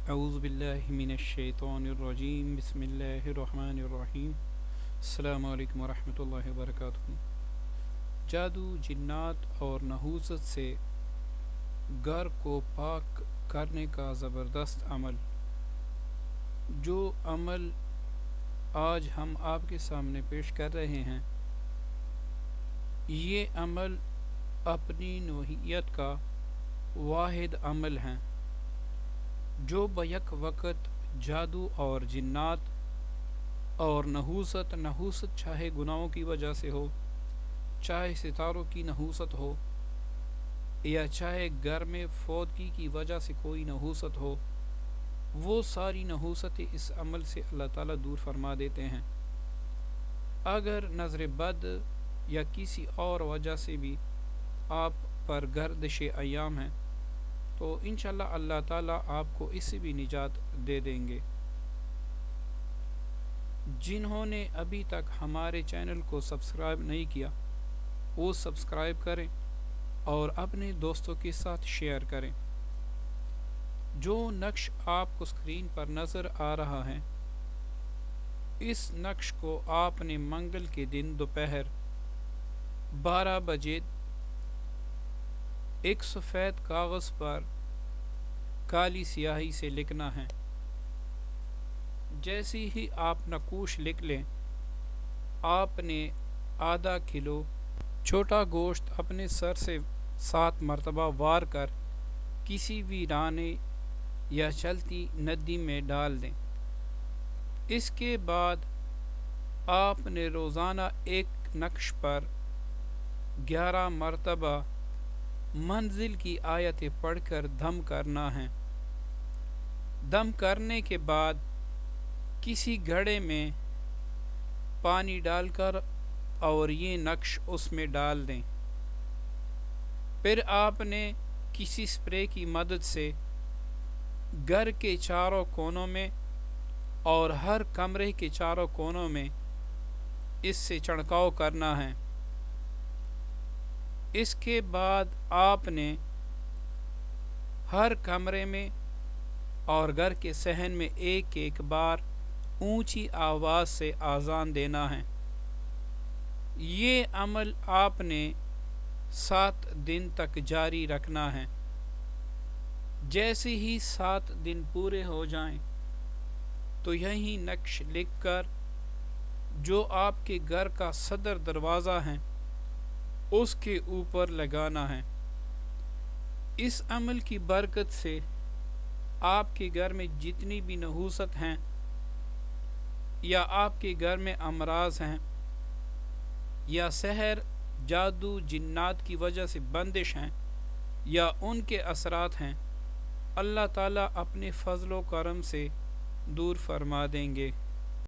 اعوذ باللہ من الشیطان الرجیم بسم اللہ الرحمن الرحیم السلام علیکم ورحمۃ اللہ وبرکاتہ۔ جادو، جنات اور نحوست سے گھر کو پاک کرنے کا زبردست عمل۔ جو عمل آج ہم آپ کے سامنے پیش کر رہے ہیں، یہ عمل اپنی نوعیت کا واحد عمل ہے جو بیک وقت جادو اور جنات اور نحوست چاہے گناہوں کی وجہ سے ہو، چاہے ستاروں کی نحوست ہو، یا چاہے گھر میں فوتگی کی وجہ سے کوئی نحوست ہو، وہ ساری نحوستیں اس عمل سے اللہ تعالیٰ دور فرما دیتے ہیں۔ اگر نظر بد یا کسی اور وجہ سے بھی آپ پر گردش ایام ہیں تو انشاءاللہ اللہ تعالیٰ آپ کو اس سے بھی نجات دے دیں گے۔ جنہوں نے ابھی تک ہمارے چینل کو سبسکرائب نہیں کیا، وہ سبسکرائب کریں اور اپنے دوستوں کے ساتھ شیئر کریں۔ جو نقش آپ کو اسکرین پر نظر آ رہا ہے، اس نقش کو آپ نے منگل کے دن دوپہر 12 بجے ایک سفید کاغذ پر کالی سیاہی سے لکھنا ہے۔ جیسے ہی آپ نقوش لکھ لیں، آپ نے آدھا کلو چھوٹا گوشت اپنے سر سے 7 مرتبہ وار کر کسی ویرانے یا چلتی ندی میں ڈال دیں۔ اس کے بعد آپ نے روزانہ ایک نقش پر 11 مرتبہ منزل کی آیتیں پڑھ کر دم کرنا ہے۔ دم کرنے کے بعد کسی گھڑے میں پانی ڈال کر اور یہ نقش اس میں ڈال دیں۔ پھر آپ نے کسی سپرے کی مدد سے گھر کے چاروں کونوں میں اور ہر کمرے کے چاروں کونوں میں اس سے چھڑکاؤ کرنا ہے۔ اس کے بعد آپ نے ہر کمرے میں اور گھر کے صحن میں ایک ایک بار اونچی آواز سے اذان دینا ہے۔ یہ عمل آپ نے 7 دن تک جاری رکھنا ہے۔ جیسے ہی 7 دن پورے ہو جائیں تو یہی نقش لکھ کر جو آپ کے گھر کا صدر دروازہ ہے اس کے اوپر لگانا ہے۔ اس عمل کی برکت سے آپ کے گھر میں جتنی بھی نحوست ہیں یا آپ کے گھر میں امراض ہیں یا سحر، جادو، جنات کی وجہ سے بندش ہیں یا ان کے اثرات ہیں، اللہ تعالیٰ اپنے فضل و کرم سے دور فرما دیں گے۔